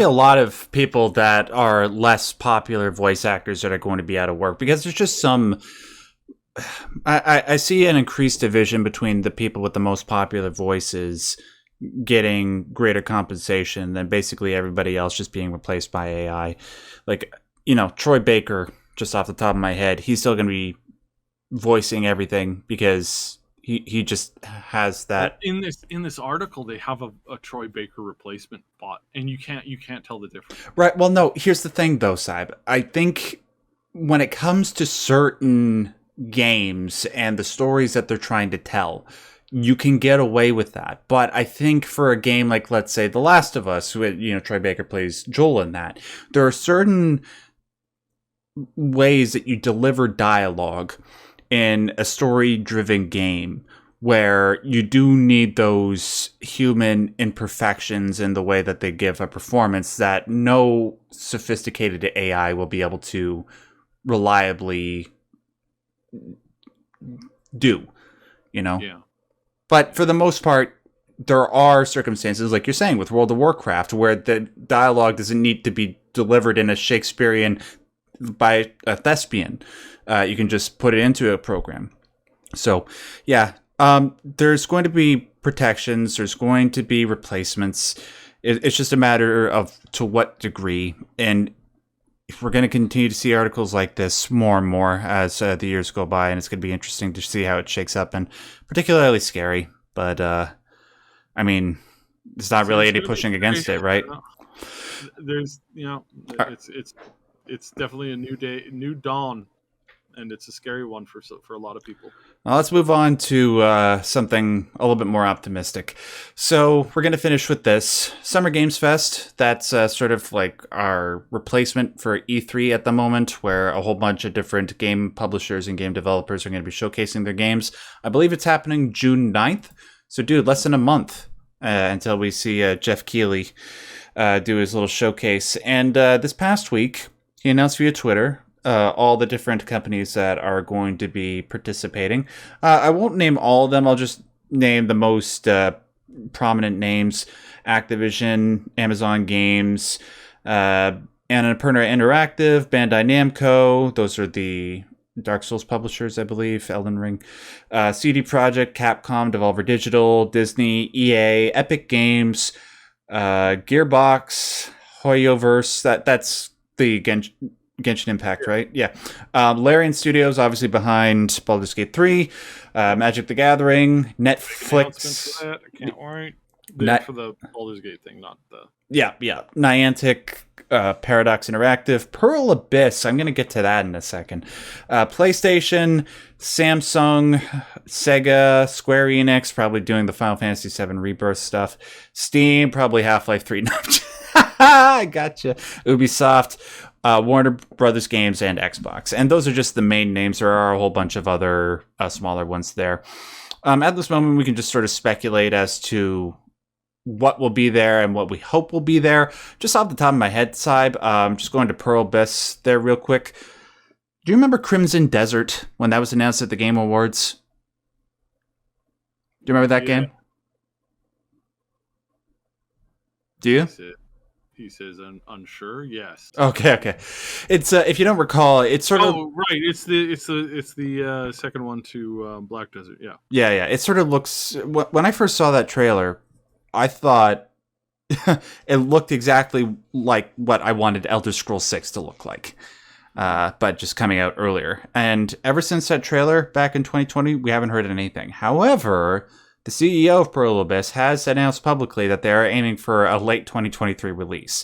a lot of people that are less popular voice actors that are going to be out of work, because there's just some. I see an increased division between the people with the most popular voices getting greater compensation than basically everybody else just being replaced by AI. Like, Troy Baker, just off the top of my head, he's still going to be voicing everything because he just has that. In this article, they have a Troy Baker replacement bot, and you can't tell the difference. Right. Well, no. Here's the thing, though, Syb. I think when it comes to certain games and the stories that they're trying to tell, you can get away with that. But I think for a game like, let's say, The Last of Us, who, Troy Baker plays Joel in that, there are certain ways that you deliver dialogue in a story-driven game where you do need those human imperfections in the way that they give a performance that no sophisticated AI will be able to reliably do, Yeah. But for the most part, there are circumstances, like you're saying, with World of Warcraft, where the dialogue doesn't need to be delivered in a Shakespearean by a thespian. You can just put it into a program. So, yeah, there's going to be protections. There's going to be replacements. It's just a matter of to what degree. And if we're going to continue to see articles like this more and more as the years go by, and it's going to be interesting to see how it shakes up, and particularly scary. But, I mean, there's not really any pushing against it, right? There's, it's definitely a new day, new dawn, and it's a scary one for a lot of people. Well, let's move on to something a little bit more optimistic. So we're going to finish with this. Summer Games Fest, that's sort of like our replacement for E3 at the moment, where a whole bunch of different game publishers and game developers are going to be showcasing their games. I believe it's happening June 9th. So, dude, less than a month until we see Jeff Keighley do his little showcase. And this past week, he announced via Twitter all the different companies that are going to be participating. I won't name all of them. I'll just name the most prominent names: Activision, Amazon Games, Annapurna Interactive, Bandai Namco. Those are the Dark Souls publishers, I believe, Elden Ring, CD Projekt, Capcom, Devolver Digital, Disney, EA, Epic Games, Gearbox, Hoyoverse. That's the Genshin Impact, right? Yeah. Larian Studios, obviously behind Baldur's Gate 3, Magic the Gathering, Announcement Netflix. for that. I can't wait. Ni- For the Baldur's Gate thing, not the. yeah. Niantic, Paradox Interactive, Pearl Abyss. I'm going to get to that in a second. PlayStation, Samsung, Sega, Square Enix, probably doing the Final Fantasy VII Rebirth stuff. Steam, probably Half-Life 3. I gotcha. Ubisoft, Warner Brothers Games, and Xbox. And those are just the main names. There are a whole bunch of other smaller ones there. At this moment, we can just sort of speculate as to what will be there and what we hope will be there. Just off the top of my head, Syb, just going to Pearl Abyss there real quick. Do you remember Crimson Desert when that was announced at the Game Awards? Do you remember that game? Do you? He says, unsure. Yes. Okay. It's if you don't recall, it's sort of. Oh, right. It's the second one to Black Desert. Yeah. Yeah. It sort of looks. When I first saw that trailer, I thought it looked exactly like what I wanted Elder Scrolls 6 to look like, but just coming out earlier. And ever since that trailer back in 2020, we haven't heard anything. However, the CEO of Pearl Abyss has announced publicly that they are aiming for a late 2023 release.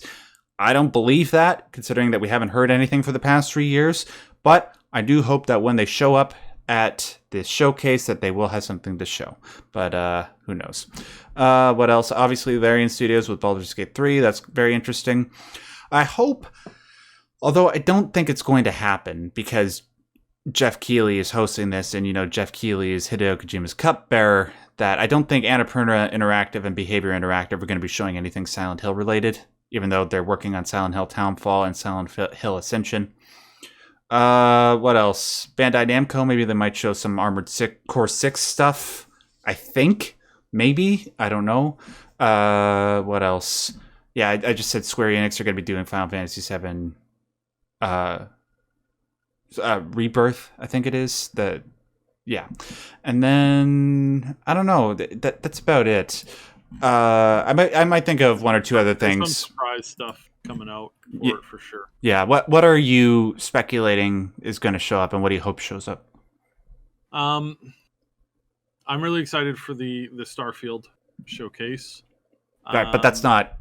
I don't believe that, considering that we haven't heard anything for the past 3 years, but I do hope that when they show up at this showcase that they will have something to show. But who knows? What else? Obviously, Larian Studios with Baldur's Gate 3. That's very interesting. I hope, although I don't think it's going to happen because Jeff Keighley is hosting this, and Jeff Keighley is Hideo Kojima's cupbearer, that I don't think Annapurna Interactive and Behavior Interactive are going to be showing anything Silent Hill related, even though they're working on Silent Hill Townfall and Silent Hill Ascension. What else? Bandai Namco, maybe they might show some Armored Core 6 stuff. I think. Maybe. I don't know. What else? Yeah, I just said Square Enix are going to be doing Final Fantasy VII Rebirth, I think it is. Yeah. And then, I don't know. That's about it. I might think of one or two other things. Some surprise stuff coming out for it for sure. Yeah. What are you speculating is going to show up, and what do you hope shows up? I'm really excited for the Starfield showcase. Right, but that's not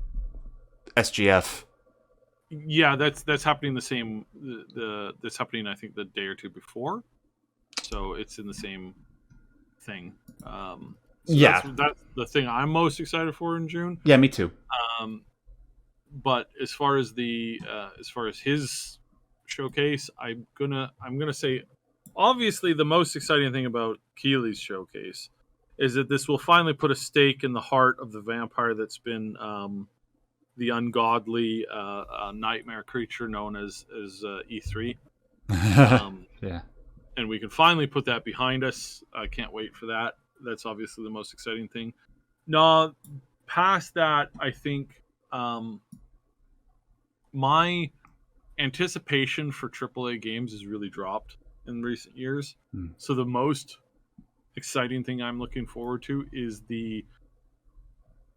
SGF. Yeah, that's happening that's happening I think the day or two before. So it's in the same thing. That's the thing I'm most excited for in June. Yeah, me too. But as far as his showcase, I'm gonna say, obviously the most exciting thing about Keighley's showcase is that this will finally put a stake in the heart of the vampire that's been the ungodly nightmare creature known as E3. Yeah. And we can finally put that behind us. I can't wait for that. That's obviously the most exciting thing. No, past that, I think my anticipation for AAA games has really dropped in recent years. So the most exciting thing I'm looking forward to is the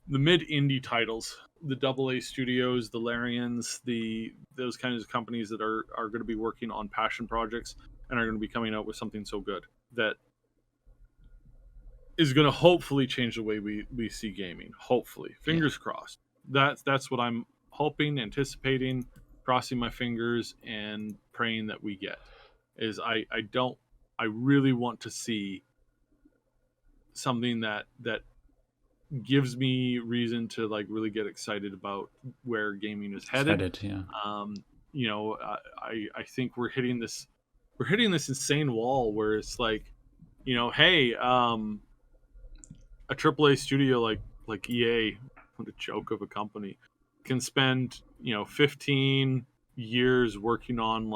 mid-indie titles, the AA studios, the Larians, those kinds of companies that are going to be working on passion projects and are going to be coming out with something so good that is going to hopefully change the way we see gaming. Hopefully. Fingers crossed. That's what I'm hoping, anticipating, crossing my fingers, and praying that we get. Is I really want to see something that gives me reason to like really get excited about where gaming is headed. Yeah. I think we're hitting this insane wall where it's like, hey, a AAA studio like EA, what a joke of a company, can spend 15 years working on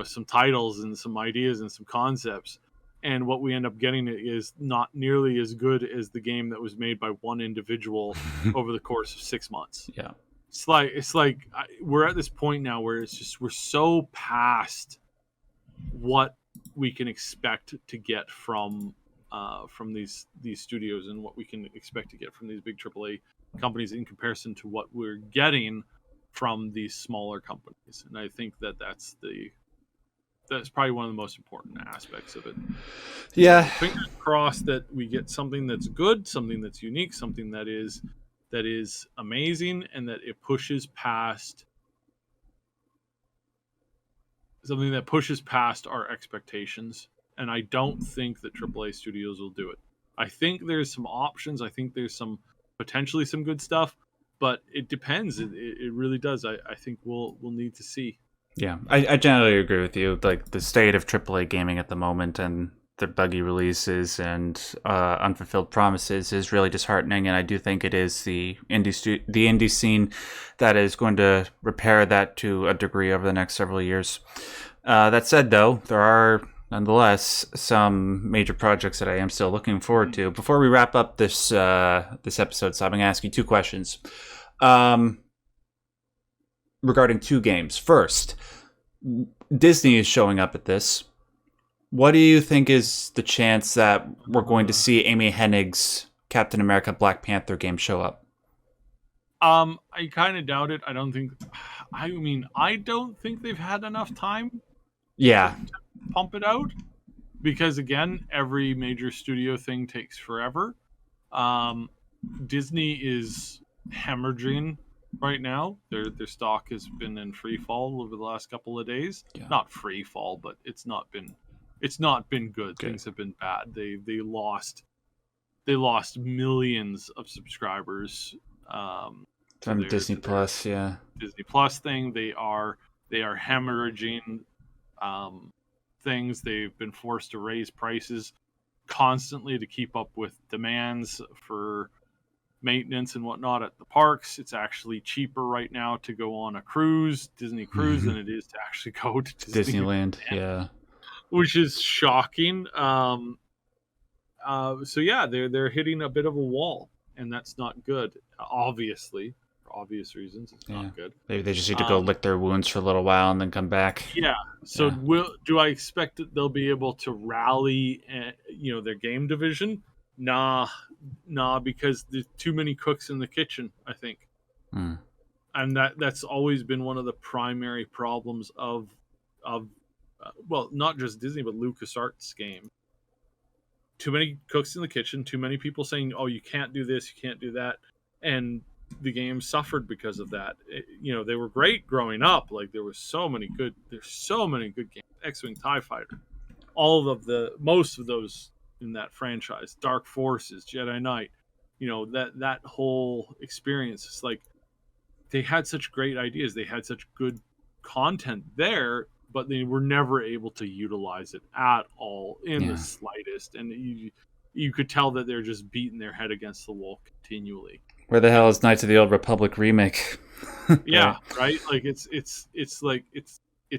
some titles and some ideas and some concepts, and what we end up getting is not nearly as good as the game that was made by one individual over the course of 6 months. Yeah, it's like we're at this point now where it's just we're so past what we can expect to get from these studios and what we can expect to get from these big AAA companies in comparison to what we're getting from these smaller companies, and I think that's probably one of the most important aspects of it. Yeah. Fingers crossed that we get something that's good, something that's unique, something that is amazing, and that it pushes past our expectations. And I don't think that AAA studios will do it. I think there's some options. I think there's potentially some good stuff, but it depends. It really does. I think we'll need to see. Yeah, I generally agree with you. Like the state of AAA gaming at the moment and the buggy releases and unfulfilled promises is really disheartening. And I do think it is the indie scene that is going to repair that to a degree over the next several years. That said, though, there are nonetheless some major projects that I am still looking forward to. Before we wrap up this episode, so I'm going to ask you two questions. Regarding two games. First, Disney is showing up at this. What do you think is the chance that we're going to see Amy Hennig's Captain America Black Panther game show up? I kind of doubt it. I don't think they've had enough time to pump it out, because again, every major studio thing takes forever. Disney is hemorrhaging right now. Their stock has been in free fall over the last couple of days. Yeah. Not free fall, but it's not been good. Things have been bad. They lost millions of subscribers from Disney Plus. Yeah, Disney Plus thing. They are hemorrhaging things. They've been forced to raise prices constantly to keep up with demands for maintenance and whatnot at the parks. It's actually cheaper right now to go on a Disney cruise, than it is to actually go to Disneyland. Yeah, which is shocking. So yeah, they're hitting a bit of a wall, and that's not good. Obviously, for obvious reasons, it's not good. Maybe they just need to go lick their wounds for a little while and then come back. Yeah. So do I expect that they'll be able to rally, their game division? Nah, because there's too many cooks in the kitchen, I think. And that's always been one of the primary problems of not just Disney, but LucasArts game. Too many cooks in the kitchen, too many people saying, oh, you can't do this, you can't do that. And the game suffered because of that. They were great growing up. Like there's so many good games. X-Wing, TIE Fighter, most of those in that franchise, Dark Forces, Jedi Knight, that whole experience. It's like they had such great ideas, they had such good content there, but they were never able to utilize it at all in the slightest. And you could tell that they're just beating their head against the wall continually. Where the hell is Knights of the Old Republic remake? Yeah, right. Like it's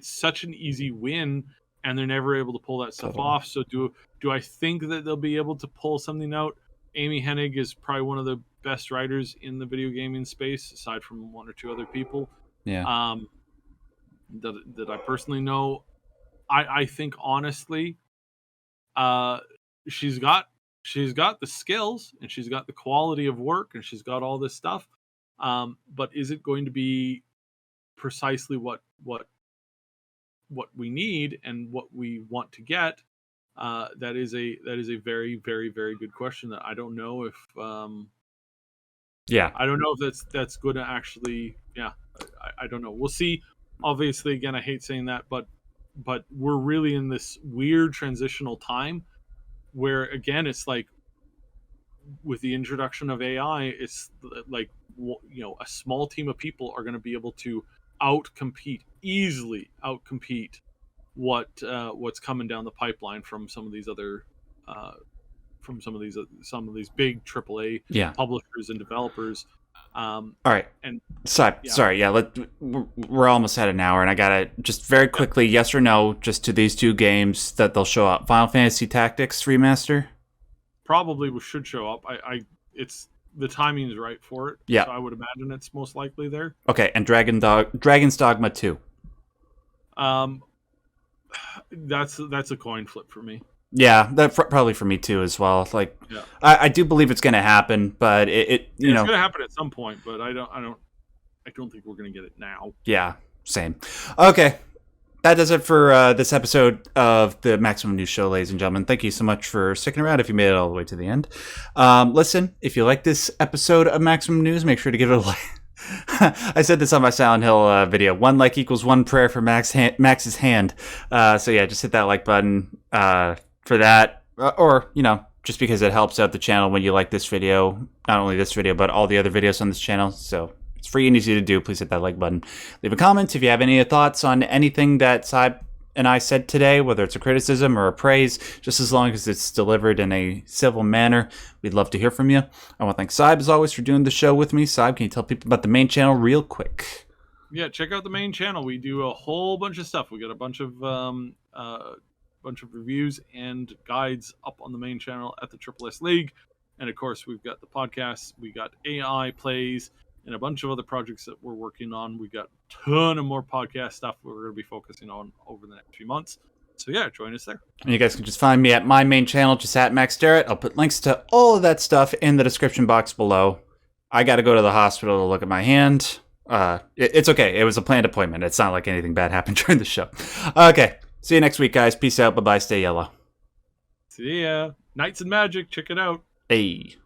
such an easy win, and they're never able to pull that stuff off. So do I think that they'll be able to pull something out? Amy Hennig is probably one of the best writers in the video gaming space, aside from one or two other people. Yeah. That I personally know. I think honestly, she's got the skills, and she's got the quality of work, and she's got all this stuff. But is it going to be precisely what we need and what we want to get? That is a very, very, very good question that I don't know if I don't know if that's going to actually I don't know. We'll see. Obviously, again, I hate saying that, but we're really in this weird transitional time where, again, it's like with the introduction of AI, it's like, a small team of people are going to be able to easily outcompete what's coming down the pipeline from some of these other some of these big AAA publishers and developers. All right. And sorry. Yeah. We're almost at an hour, and I gotta just very quickly, yes or no, just to these two games that they'll show up. Final Fantasy Tactics Remaster. Probably should show up. It's the timing is right for it. Yeah. So I would imagine it's most likely there. Okay, and Dragon's Dogma 2. That's a coin flip for me. Yeah, that probably for me too as well. Like, I do believe it's going to happen, but it's going to happen at some point. But I don't. I don't think we're going to get it now. Yeah, same. Okay. That does it for this episode of the Maximum News Show, ladies and gentlemen. Thank you so much for sticking around if you made it all the way to the end. Listen, if you like this episode of Maximum News, make sure to give it a like. I said this on my Silent Hill video. 1 like equals 1 prayer for Max's hand. So yeah, just hit that like button for that. Or, just because it helps out the channel when you like this video. Not only this video, but all the other videos on this channel. So it's free and easy to do. Please hit that like button. Leave a comment if you have any thoughts on anything that Syb and I said today, whether it's a criticism or a praise, just as long as it's delivered in a civil manner. We'd love to hear from you. I want to thank Syb, as always, for doing the show with me. Syb, can you tell people about the main channel real quick? Yeah, check out the main channel. We do a whole bunch of stuff. We got a bunch of reviews and guides up on the main channel at the Triple S League. And of course, we've got the podcasts. We got AI plays and a bunch of other projects that we're working on. We got a ton of more podcast stuff we're going to be focusing on over the next few months. So yeah, join us there. And you guys can just find me at my main channel, just at Max Derrat. I'll put links to all of that stuff in the description box below. I got to go to the hospital to look at my hand. It's okay. It was a planned appointment. It's not like anything bad happened during the show. Okay. See you next week, guys. Peace out. Bye-bye. Stay yellow. See ya. Knights and Magic. Check it out. Hey.